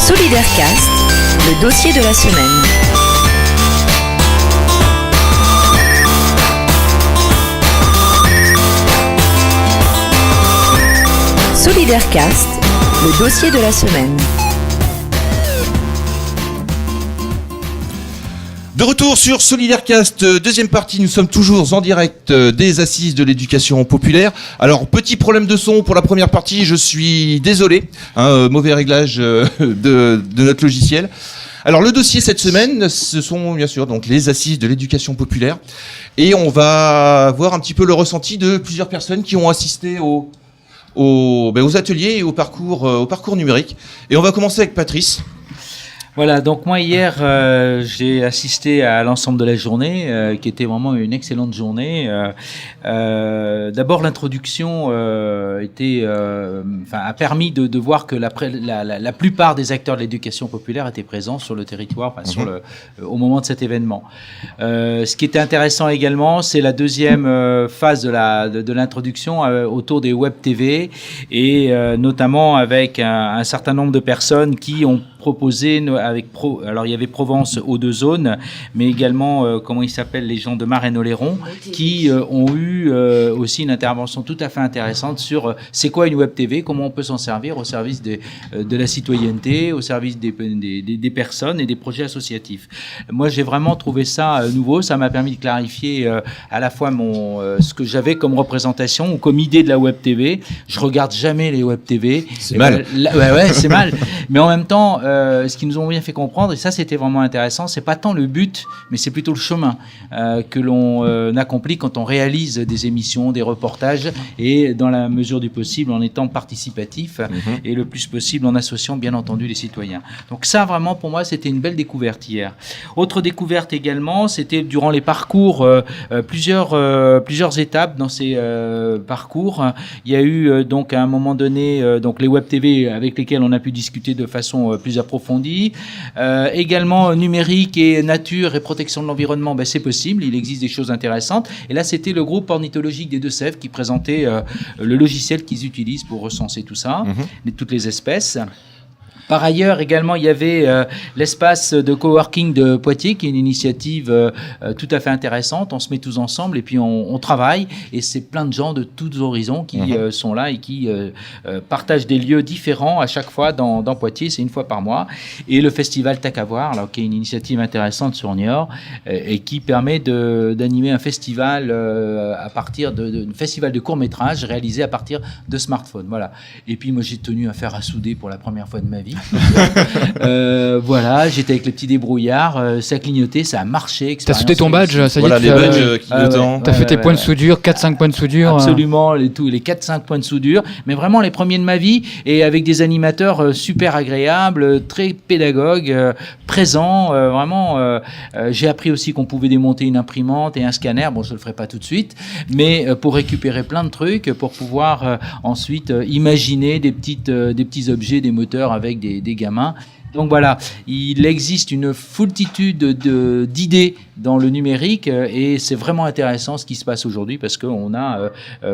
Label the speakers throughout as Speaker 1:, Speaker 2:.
Speaker 1: Solidaire-Cast, le dossier de la semaine. Solidaire-Cast, le dossier de la semaine.
Speaker 2: De retour sur Solidaire-Cast, deuxième partie, nous sommes toujours en direct des assises de l'éducation populaire. Alors, petit problème de son pour la première partie, je suis désolé, mauvais réglage de notre logiciel. Alors, le dossier cette semaine, ce sont bien sûr donc les assises de l'éducation populaire. Et on va voir un petit peu le ressenti de plusieurs personnes qui ont assisté aux ateliers et au parcours numérique. Et on va commencer avec Patrice.
Speaker 3: Voilà, donc moi hier j'ai assisté à l'ensemble de la journée qui était vraiment une excellente journée. D'abord l'introduction a permis de voir que la plupart des acteurs de l'éducation populaire étaient présents sur le territoire, au moment de cet événement. Ce qui était intéressant également, c'est la deuxième phase de l'introduction autour des web TV et notamment avec un certain nombre de personnes qui ont proposé alors il y avait Provence aux deux zones, mais également comment ils s'appellent, les gens de Marennes-Oléron, qui ont eu aussi une intervention tout à fait intéressante sur c'est quoi une web TV, comment on peut s'en servir au service de la citoyenneté, au service des personnes et des projets associatifs. Moi j'ai vraiment trouvé ça nouveau, ça m'a permis de clarifier à la fois ce que j'avais comme représentation ou comme idée de la web TV. Je regarde jamais les web TV.
Speaker 2: C'est mal.
Speaker 3: C'est mal. Mais en même temps, ce qu'ils nous ont bien fait comprendre, et ça c'était vraiment intéressant, c'est pas tant le but, mais c'est plutôt le chemin que l'on accomplit quand on réalise des émissions, des reportages, et dans la mesure du possible en étant participatif et le plus possible en associant bien entendu les citoyens. Donc ça vraiment pour moi c'était une belle découverte hier. Autre découverte également, c'était durant les parcours plusieurs étapes dans ces parcours. Il y a eu donc à un moment donné donc les web TV avec lesquels on a pu discuter de façon plus approfondie. Également numérique et nature et protection de l'environnement, c'est possible, il existe des choses intéressantes. Et là, c'était le groupe ornithologique des Deux-Sèvres qui présentait le logiciel qu'ils utilisent pour recenser tout ça, toutes les espèces. Par ailleurs, également, il y avait l'espace de coworking de Poitiers, qui est une initiative tout à fait intéressante. On se met tous ensemble et puis on travaille. Et c'est plein de gens de tous horizons qui sont là et qui partagent des lieux différents à chaque fois dans Poitiers. C'est une fois par mois. Et le festival Tac à voir, alors, qui est une initiative intéressante sur Niort et qui permet d'animer un festival à partir d'un festival de court-métrage réalisé à partir de smartphones. Voilà. Et puis, moi, j'ai tenu à faire à souder pour la première fois de ma vie. Voilà, j'étais avec le petit débrouillard, ça clignotait, ça a marché.
Speaker 4: T'as soudé ton badge, ça y est.
Speaker 2: Voilà, les badges clignotants.
Speaker 4: T'as fait tes points de soudure, 4-5 points de soudure.
Speaker 3: Absolument, les 4-5 points de soudure, mais vraiment les premiers de ma vie, et avec des animateurs super agréables, très pédagogues, présents, vraiment. J'ai appris aussi qu'on pouvait démonter une imprimante et un scanner, bon je le ferai pas tout de suite, mais pour récupérer plein de trucs, pour pouvoir ensuite imaginer des petits objets, des moteurs avec des gamins. Donc voilà, il existe une foultitude d'idées dans le numérique et c'est vraiment intéressant ce qui se passe aujourd'hui parce qu'on a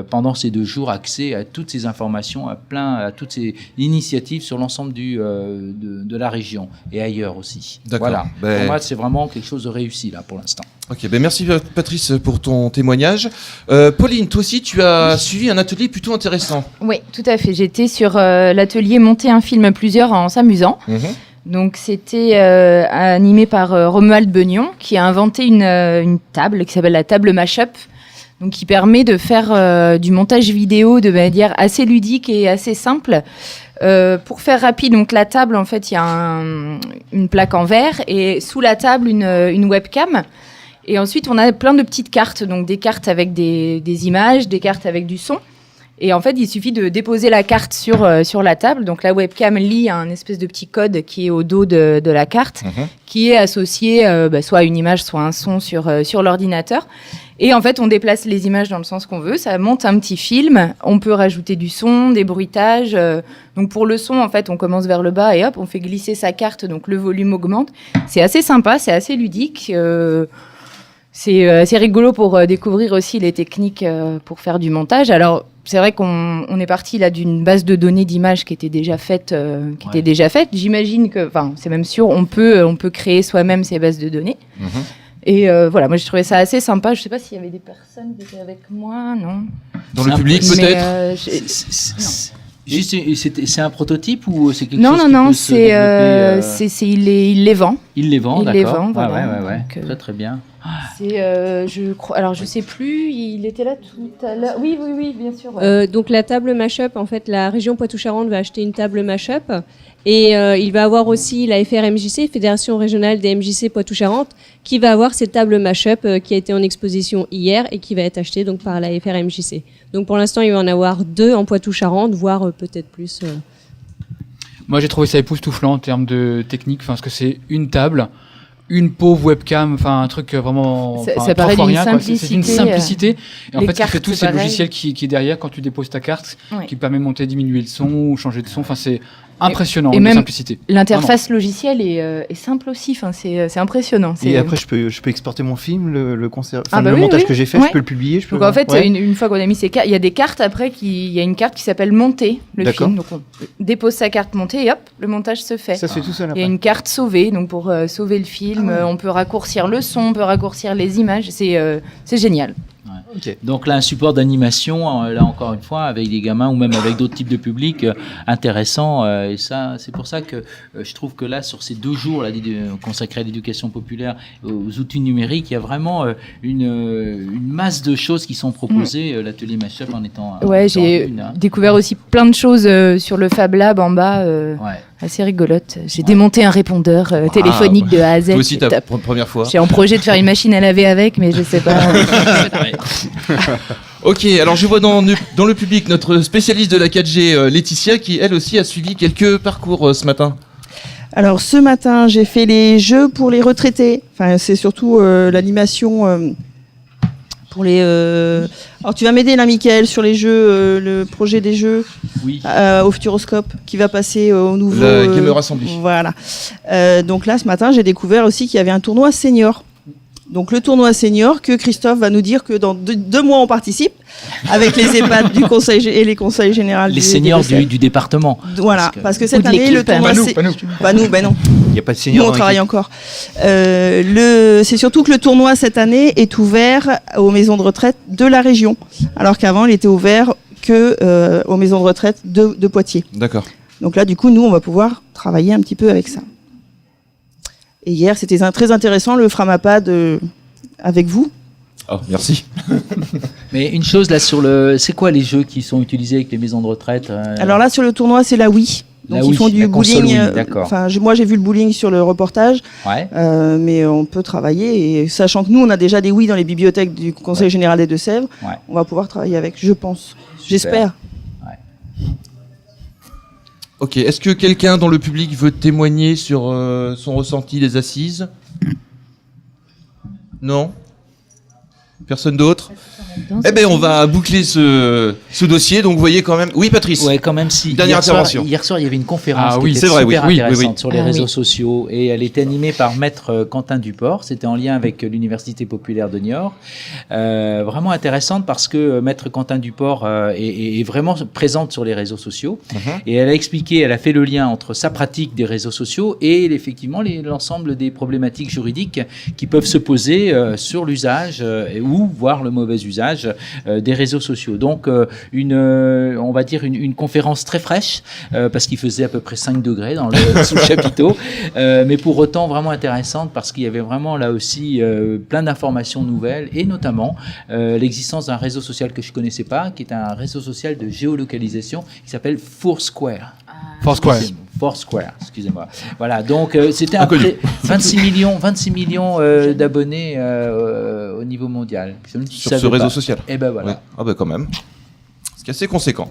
Speaker 3: pendant ces 2 jours accès à toutes ces informations, à toutes ces initiatives sur l'ensemble de la région et ailleurs aussi.
Speaker 2: D'accord.
Speaker 3: Voilà. Pour moi, c'est vraiment quelque chose de réussi là pour l'instant.
Speaker 2: Ok, merci Patrice pour ton témoignage. Pauline, toi aussi tu as suivi un atelier plutôt intéressant.
Speaker 5: Oui, tout à fait. J'étais sur l'atelier Monter un film à plusieurs en s'amusant. Donc c'était animé par Romuald Beugnon qui a inventé une table qui s'appelle la table Mashup, donc qui permet de faire du montage vidéo de manière assez ludique et assez simple. Pour faire rapide, donc la table en fait il y a une plaque en verre et sous la table une webcam. Et ensuite, on a plein de petites cartes, donc des cartes avec des images, des cartes avec du son. Et en fait, il suffit de déposer la carte sur la table. Donc, la webcam lit un espèce de petit code qui est au dos de la carte, qui est associé soit à une image, soit à un son sur l'ordinateur. Et en fait, on déplace les images dans le sens qu'on veut. Ça monte un petit film. On peut rajouter du son, des bruitages. Donc, pour le son, en fait, on commence vers le bas et hop, on fait glisser sa carte. Donc, le volume augmente. C'est assez sympa, c'est assez ludique. C'est assez rigolo pour découvrir aussi les techniques pour faire du montage. Alors, c'est vrai qu'on est parti là d'une base de données d'images qui était déjà faite. J'imagine que, enfin, c'est même sûr, on peut créer soi-même ces bases de données. Et voilà, moi j'ai trouvé ça assez sympa. Je sais pas s'il y avait des personnes qui étaient avec moi, non.
Speaker 2: Dans le public peut-être.
Speaker 3: Juste, c'est un prototype ou c'est quelque chose
Speaker 5: Non,
Speaker 3: qui
Speaker 5: non,
Speaker 3: peut se développer,
Speaker 5: il les vend.
Speaker 3: Il les vend,
Speaker 5: Il
Speaker 3: d'accord.
Speaker 5: les vend, voilà.
Speaker 3: Ouais.
Speaker 5: Donc,
Speaker 3: Très très bien.
Speaker 5: C'est, je crois. Alors, je sais plus. Il était là tout à l'heure. Oui, bien sûr.
Speaker 6: Donc la table Mashup, en fait, la région Poitou-Charentes va acheter une table Mashup et il va avoir aussi la FRMJC, Fédération régionale des MJC Poitou-Charentes, qui va avoir cette table Mashup qui a été en exposition hier et qui va être achetée donc par la FRMJC. Donc pour l'instant, il va en avoir 2 en Poitou-Charentes, voire peut-être plus.
Speaker 4: Moi, j'ai trouvé ça époustouflant en termes de technique, parce que c'est une table, une pauvre webcam, enfin un truc vraiment.
Speaker 5: Ça paraît d'une
Speaker 4: C'est une simplicité. Et en
Speaker 5: les
Speaker 4: fait, ce qui fait
Speaker 5: cartes,
Speaker 4: tout,
Speaker 5: c'est
Speaker 4: c'est le
Speaker 5: pareil.
Speaker 4: logiciel qui est derrière quand tu déposes ta carte,
Speaker 5: Ouais.
Speaker 4: qui permet de monter, diminuer le son ou changer de son. Enfin, c'est impressionnant,
Speaker 5: et
Speaker 4: de
Speaker 5: même
Speaker 4: simplicité.
Speaker 5: L'interface logicielle est simple aussi. Enfin, c'est impressionnant.
Speaker 7: Et après, je peux exporter mon film, le
Speaker 5: oui,
Speaker 7: montage
Speaker 5: oui.
Speaker 7: que j'ai fait,
Speaker 5: Ouais.
Speaker 7: je peux le publier.
Speaker 5: Donc en fait,
Speaker 7: ouais.
Speaker 5: une fois qu'on a mis ces cartes, il y a des cartes après, il y a une carte qui s'appelle monter le
Speaker 7: D'accord.
Speaker 5: film. Donc on dépose sa carte montée et hop, le montage se fait.
Speaker 7: Ça se fait tout seul
Speaker 5: Il y a
Speaker 7: après.
Speaker 5: une carte sauvée, donc pour sauver le film, on peut raccourcir le son, on peut raccourcir les images, c'est génial.
Speaker 7: Ok.
Speaker 3: Donc là, un support d'animation, là encore une fois, avec des gamins ou même avec d'autres types de publics intéressants. Et ça, c'est pour ça que je trouve que là, sur ces 2 jours là, consacrés à l'éducation populaire, aux outils numériques, il y a vraiment une masse de choses qui sont proposées. L'atelier Mashup en étant.
Speaker 5: Ouais, j'ai découvert aussi plein de choses sur le Fab Lab en bas, assez rigolotes. J'ai démonté un répondeur téléphonique de A à Z.
Speaker 2: Toi aussi,
Speaker 5: c'est
Speaker 2: ta
Speaker 5: top.
Speaker 2: première fois.
Speaker 5: J'ai en projet de faire une machine à laver avec, mais je sais pas.
Speaker 2: Ok, alors je vois dans le public notre spécialiste de la 4G, Laetitia, qui elle aussi a suivi quelques parcours ce matin.
Speaker 8: Alors ce matin, j'ai fait les jeux pour les retraités. Enfin, c'est surtout l'animation pour les. Alors tu vas m'aider là, Mickaël, sur les jeux, le projet des jeux
Speaker 3: Oui.
Speaker 8: au Futuroscope qui va passer au nouveau.
Speaker 2: Le Gamer Assembly.
Speaker 8: Voilà. Donc là, ce matin, j'ai découvert aussi qu'il y avait un tournoi senior. Donc le tournoi senior que Christophe va nous dire que dans 2 mois on participe avec les EHPAD du conseil et les conseils généraux
Speaker 3: Les seniors du département.
Speaker 8: Voilà, parce que cette
Speaker 5: de
Speaker 8: année
Speaker 5: l'équipe.
Speaker 8: le tournoi
Speaker 4: Pas nous.
Speaker 8: ben non.
Speaker 7: Il n'y a pas de
Speaker 8: Nous
Speaker 7: senior.
Speaker 8: on
Speaker 7: dans
Speaker 8: travaille
Speaker 7: l'équipe.
Speaker 8: encore. C'est surtout que le tournoi cette année est ouvert aux maisons de retraite de la région, alors qu'avant il était ouvert que aux maisons de retraite de Poitiers.
Speaker 2: D'accord.
Speaker 8: Donc là, du coup, nous, on va pouvoir travailler un petit peu avec ça. Et hier, c'était très intéressant, le Framapad avec vous.
Speaker 2: Oh, merci.
Speaker 3: Mais une chose là c'est quoi les jeux qui sont utilisés avec les maisons de retraite
Speaker 8: Alors là, sur le tournoi, c'est la Wii. Donc
Speaker 3: La
Speaker 8: ils
Speaker 3: Wii,
Speaker 8: font du
Speaker 3: la console
Speaker 8: bowling.
Speaker 3: Wii, d'accord.
Speaker 8: Enfin, moi, j'ai vu le bowling sur le reportage,
Speaker 3: Ouais.
Speaker 8: mais on peut travailler. Et sachant que nous, on a déjà des Wii dans les bibliothèques du Conseil général des Deux-Sèvres,
Speaker 3: Ouais.
Speaker 8: on va pouvoir travailler avec, je pense. J'espère.
Speaker 2: Ok, est-ce que quelqu'un dans le public veut témoigner sur son ressenti des assises? Non? Personne d'autre? Eh ben, on va boucler ce dossier. Donc, vous voyez quand même. Oui, Patrice.
Speaker 3: Ouais, quand même si.
Speaker 2: Dernière intervention.
Speaker 3: Hier soir, il y avait une conférence
Speaker 4: Ah
Speaker 3: qui
Speaker 4: oui,
Speaker 3: était
Speaker 2: c'est vrai,
Speaker 3: super
Speaker 2: oui,
Speaker 3: intéressante
Speaker 2: oui.
Speaker 3: sur les réseaux sociaux et elle était animée par Maître Quentin Duport. C'était en lien avec l'Université populaire de Niort. Vraiment intéressante parce que Maître Quentin Duport est vraiment présente sur les réseaux sociaux et elle a expliqué, elle a fait le lien entre sa pratique des réseaux sociaux et effectivement l'ensemble des problématiques juridiques qui peuvent se poser sur l'usage ou voire le mauvais usage des réseaux sociaux. Donc on va dire une conférence très fraîche parce qu'il faisait à peu près 5 degrés dans le sous le chapiteau, mais pour autant vraiment intéressante parce qu'il y avait vraiment là aussi plein d'informations nouvelles et notamment l'existence d'un réseau social que je connaissais pas, qui est un réseau social de géolocalisation qui s'appelle Foursquare. Foursquare, excusez-moi. Voilà, donc c'était un
Speaker 2: Inconnu.
Speaker 3: 26 millions d'abonnés au niveau mondial. Je ne
Speaker 2: Sur
Speaker 3: savais
Speaker 2: ce réseau
Speaker 3: pas.
Speaker 2: social.
Speaker 3: Et ben voilà.
Speaker 2: Ouais. Ah ben quand même. C'est assez conséquent.